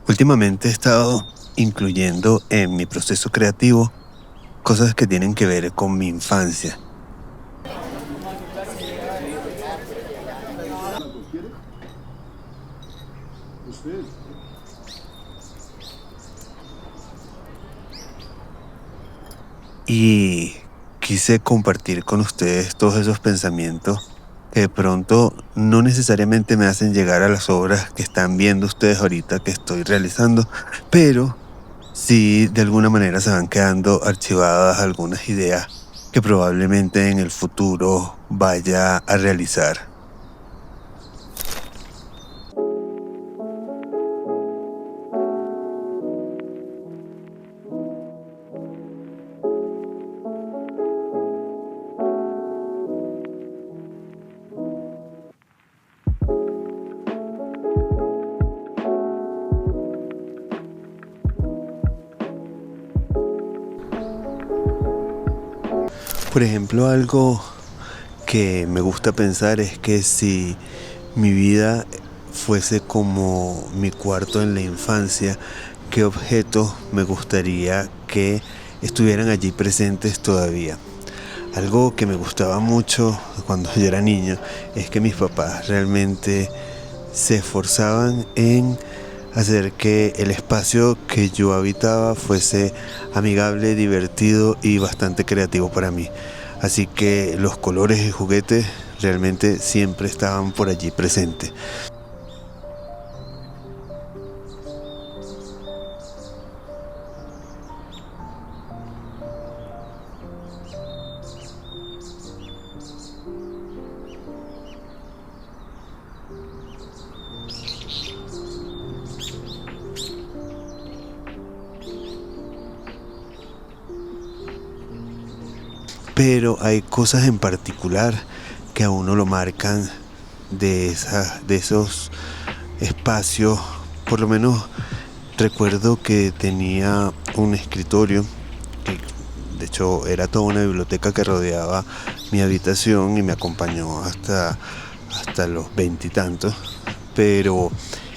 Últimamente he estado incluyendo en mi proceso creativo cosas que tienen que ver con mi infancia. Y quise compartir con ustedes todos esos pensamientos que de pronto no necesariamente me hacen llegar a las obras que están viendo ustedes ahorita que estoy realizando, pero sí de alguna manera se van quedando archivadas algunas ideas que probablemente en el futuro vaya a realizar. Por ejemplo, algo que me gusta pensar es que si mi vida fuese como mi cuarto en la infancia, ¿qué objetos me gustaría que estuvieran allí presentes todavía? Algo que me gustaba mucho cuando yo era niño es que mis papás realmente se esforzaban en hacer que el espacio que yo habitaba fuese amigable, divertido y bastante creativo para mí. Así que los colores y juguetes realmente siempre estaban por allí presentes. Pero hay cosas en particular que a uno lo marcan de esos espacios. Por lo menos recuerdo que tenía un escritorio que de hecho era toda una biblioteca que rodeaba mi habitación y me acompañó hasta los veintitantos. Pero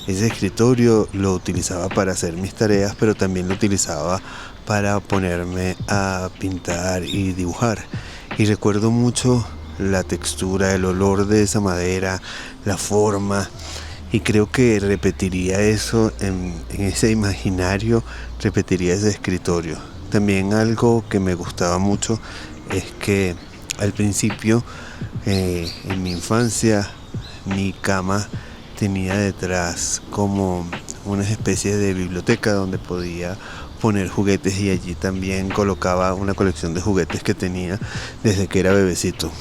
ese escritorio lo utilizaba para hacer mis tareas, pero también lo utilizaba para ponerme a pintar y dibujar. Y recuerdo mucho la textura, el olor de esa madera, la forma. Y creo que repetiría eso en ese imaginario, repetiría ese escritorio. También algo que me gustaba mucho es que al principio, en mi infancia, mi cama tenía detrás como una especie de biblioteca donde podía poner juguetes y allí también colocaba una colección de juguetes que tenía desde que era bebecito.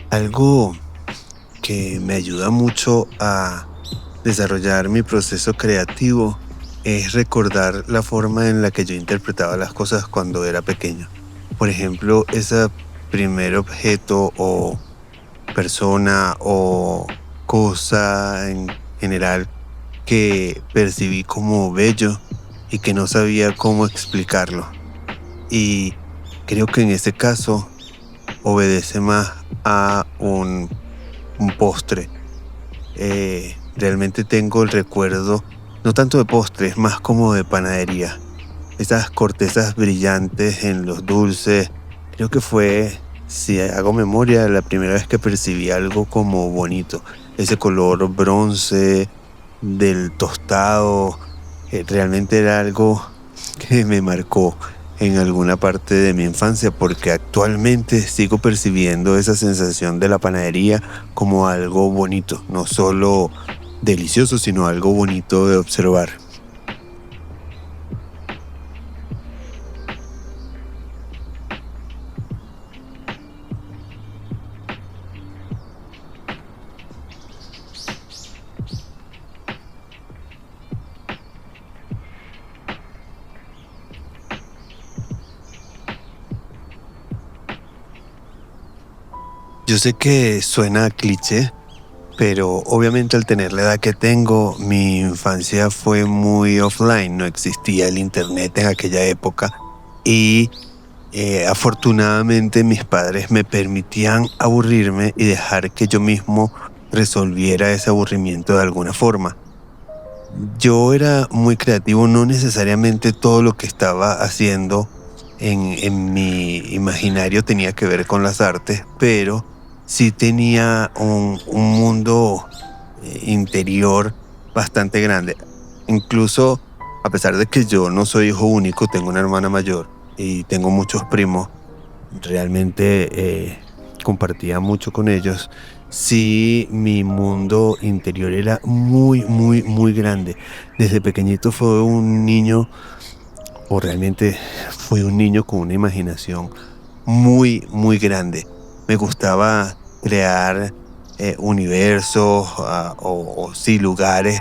Algo que me ayuda mucho a desarrollar mi proceso creativo es recordar la forma en la que yo interpretaba las cosas cuando era pequeño. Por ejemplo, ese primer objeto o persona o cosa en general que percibí como bello y que no sabía cómo explicarlo. Y creo que en ese caso obedece más a un postre. Realmente tengo el recuerdo, no tanto de postres, más como de panadería. Esas cortezas brillantes en los dulces. Creo que fue, si hago memoria, la primera vez que percibí algo como bonito. Ese color bronce del tostado, realmente era algo que me marcó en alguna parte de mi infancia porque actualmente sigo percibiendo esa sensación de la panadería como algo bonito, no solo delicioso, sino algo bonito de observar. Yo sé que suena a cliché, pero obviamente al tener la edad que tengo, mi infancia fue muy offline, no existía el internet en aquella época y afortunadamente mis padres me permitían aburrirme y dejar que yo mismo resolviera ese aburrimiento de alguna forma. Yo era muy creativo, no necesariamente todo lo que estaba haciendo en mi imaginario tenía que ver con las artes, pero sí tenía un mundo interior bastante grande. Incluso, a pesar de que yo no soy hijo único, tengo una hermana mayor y tengo muchos primos, realmente compartía mucho con ellos. Sí, mi mundo interior era muy, muy, muy grande. Desde pequeñito fue un niño, o realmente fue un niño con una imaginación muy, muy grande. Me gustaba crear universos o sí, lugares.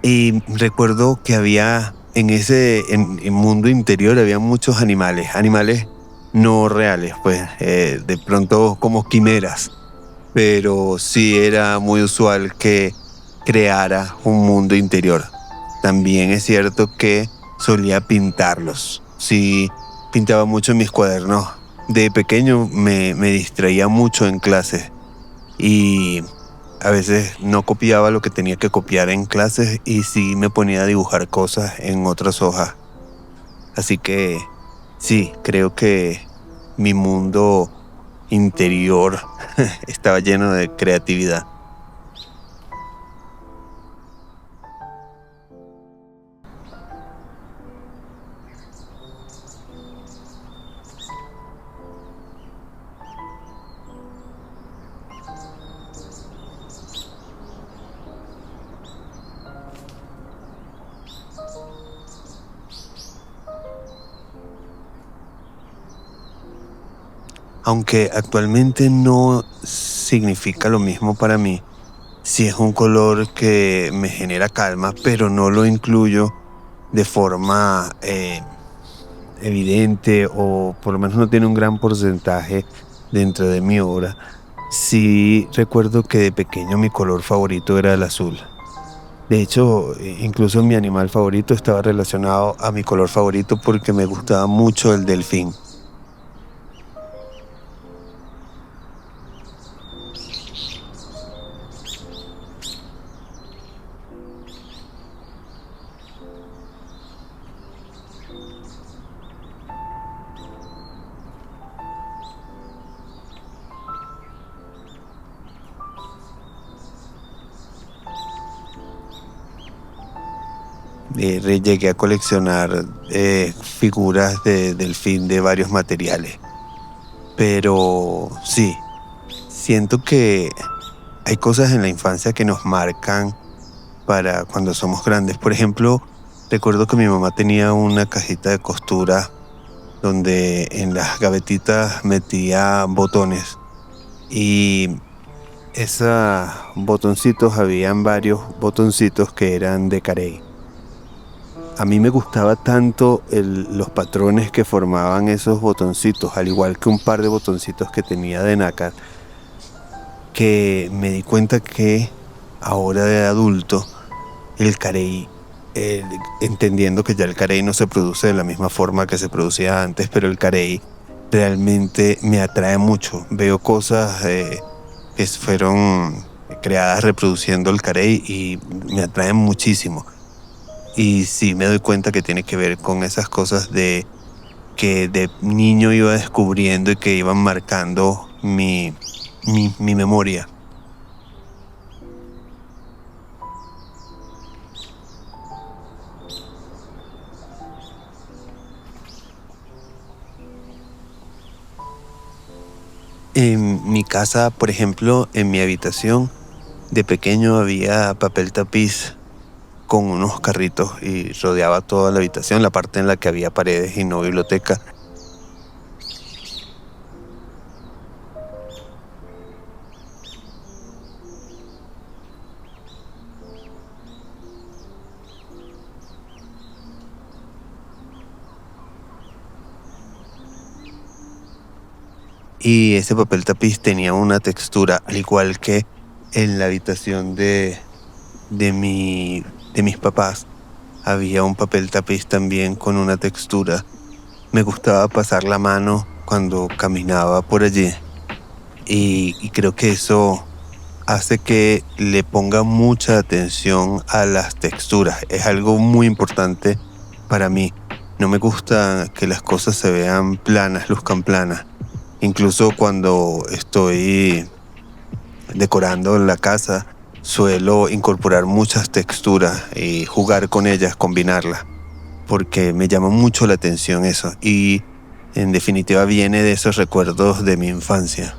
Y recuerdo que había en mundo interior había muchos animales, animales no reales, pues de pronto como quimeras, pero sí era muy usual que creara un mundo interior. También es cierto que solía pintarlos. Sí, pintaba mucho en mis cuadernos. De pequeño me distraía mucho en clases y a veces no copiaba lo que tenía que copiar en clases y sí me ponía a dibujar cosas en otras hojas. Así que sí, creo que mi mundo interior estaba lleno de creatividad. Aunque actualmente no significa lo mismo para mí, sí es un color que me genera calma, pero no lo incluyo de forma evidente o por lo menos no tiene un gran porcentaje dentro de mi obra. Sí recuerdo que de pequeño mi color favorito era el azul. De hecho, incluso mi animal favorito estaba relacionado a mi color favorito porque me gustaba mucho el delfín. Llegué a coleccionar figuras de delfín de varios materiales. Pero sí, siento que hay cosas en la infancia que nos marcan para cuando somos grandes. Por ejemplo, recuerdo que mi mamá tenía una cajita de costura donde en las gavetitas metía botones y esos botoncitos, habían varios botoncitos que eran de Carey. A mí me gustaba tanto los patrones que formaban esos botoncitos, al igual que un par de botoncitos que tenía de nácar, que me di cuenta que ahora de adulto, el carey, eh, entendiendo que ya el carey no se produce de la misma forma que se producía antes, pero el carey realmente me atrae mucho. Veo cosas que fueron creadas reproduciendo el carey y me atraen muchísimo. Y sí me doy cuenta que tiene que ver con esas cosas de que de niño iba descubriendo y que iban marcando mi memoria. En mi casa, por ejemplo, en mi habitación, de pequeño había papel tapiz con unos carritos y rodeaba toda la habitación, la parte en la que había paredes y no biblioteca. y ese papel tapiz tenía una textura, al igual que en la habitación de, mi, de mis papás. Había un papel tapiz también con una textura. Me gustaba pasar la mano cuando caminaba por allí y creo que eso hace que le ponga mucha atención a las texturas. Es algo muy importante para mí. No me gusta que las cosas se vean planas, luzcan planas. Incluso cuando estoy decorando la casa, suelo incorporar muchas texturas y jugar con ellas, combinarlas, porque me llama mucho la atención eso. Y en definitiva viene de esos recuerdos de mi infancia.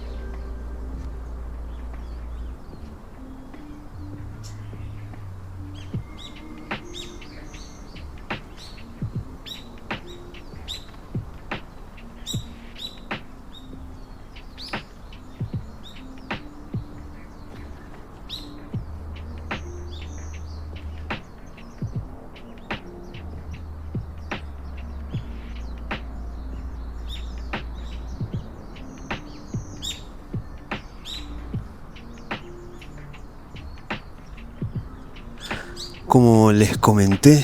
Como les comenté,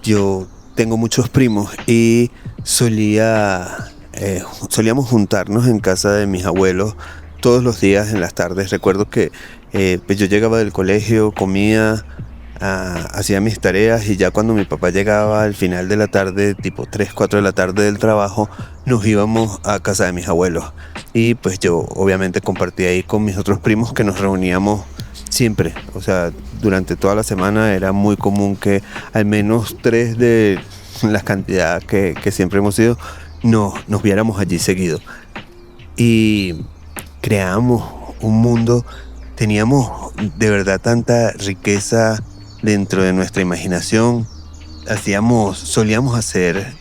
yo tengo muchos primos y solíamos juntarnos en casa de mis abuelos todos los días en las tardes. Recuerdo que pues yo llegaba del colegio, comía, hacía mis tareas y ya cuando mi papá llegaba al final de la tarde, tipo 3 4 de la tarde del trabajo, nos íbamos a casa de mis abuelos. Y pues yo obviamente compartía ahí con mis otros primos que nos reuníamos siempre. O sea, durante toda la semana era muy común que al menos 3 de la cantidad que siempre hemos ido nos viéramos allí seguido. Y creamos un mundo, teníamos de verdad tanta riqueza dentro de nuestra imaginación. Solíamos hacer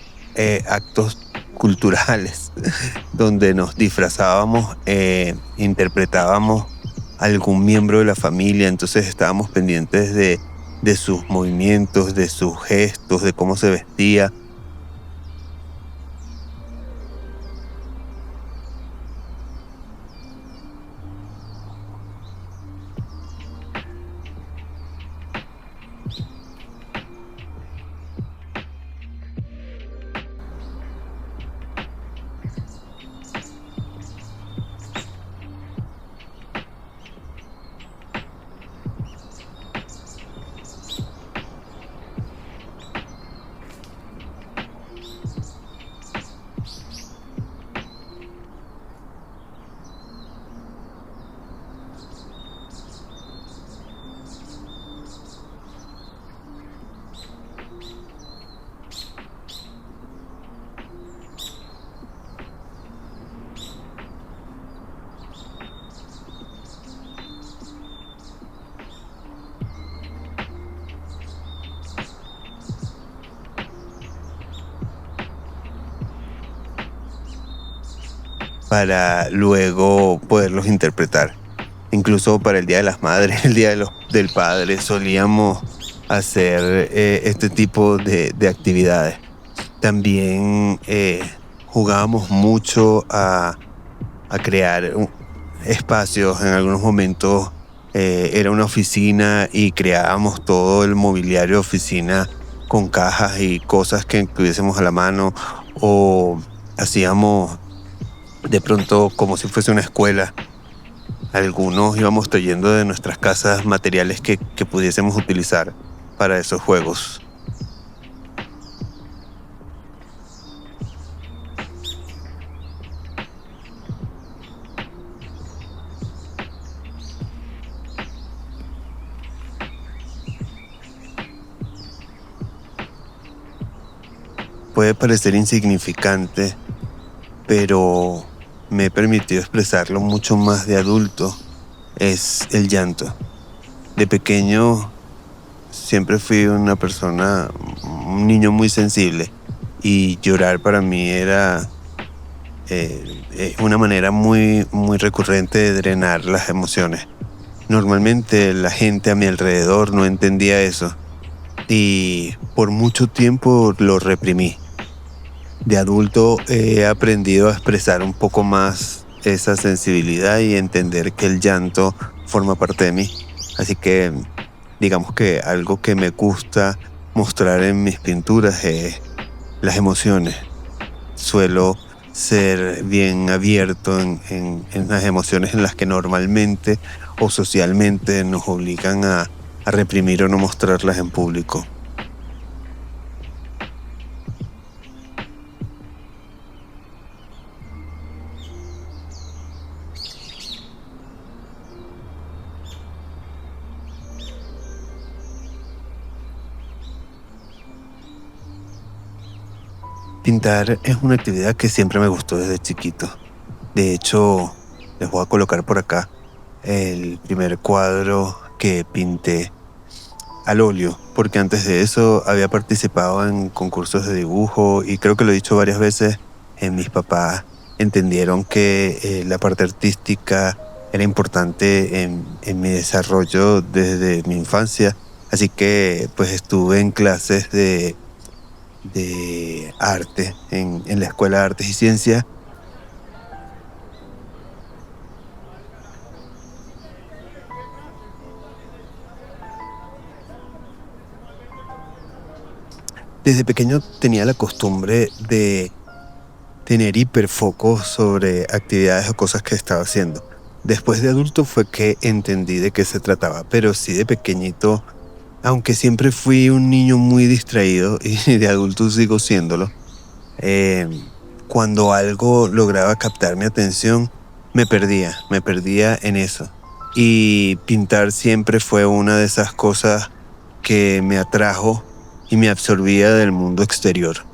actos culturales donde nos disfrazábamos, interpretábamos algún miembro de la familia, entonces estábamos pendientes de sus movimientos, de sus gestos, de cómo se vestía. Para luego poderlos interpretar. Incluso para el Día de las Madres, el del Padre, solíamos hacer este tipo de actividades. También jugábamos mucho a crear espacios. En algunos momentos era una oficina y creábamos todo el mobiliario de oficina con cajas y cosas que tuviésemos a la mano, o hacíamos de pronto como si fuese una escuela. Algunos íbamos trayendo de nuestras casas materiales que pudiésemos utilizar para esos juegos. Puede parecer insignificante, pero me he permitido expresarlo mucho más de adulto. Es el llanto. De pequeño siempre fui un niño muy sensible, y llorar para mí era una manera muy, muy recurrente de drenar las emociones. Normalmente la gente a mi alrededor no entendía eso y por mucho tiempo lo reprimí. De adulto he aprendido a expresar un poco más esa sensibilidad y entender que el llanto forma parte de mí. Así que digamos que algo que me gusta mostrar en mis pinturas es las emociones. Suelo ser bien abierto en las emociones en las que normalmente o socialmente nos obligan a reprimir o no mostrarlas en público. Pintar es una actividad que siempre me gustó desde chiquito. De hecho, les voy a colocar por acá el primer cuadro que pinté al óleo, porque antes de eso había participado en concursos de dibujo y creo que lo he dicho varias veces, mis papás entendieron que la parte artística era importante en mi desarrollo desde mi infancia, así que pues estuve en clases de arte en la Escuela de Artes y Ciencias. Desde pequeño tenía la costumbre de tener hiperfoco sobre actividades o cosas que estaba haciendo. Después de adulto fue que entendí de qué se trataba, pero sí de pequeñito, aunque siempre fui un niño muy distraído y de adulto sigo siéndolo, eh, cuando algo lograba captar mi atención, me perdía en eso. Y pintar siempre fue una de esas cosas que me atrajo y me absorbía del mundo exterior.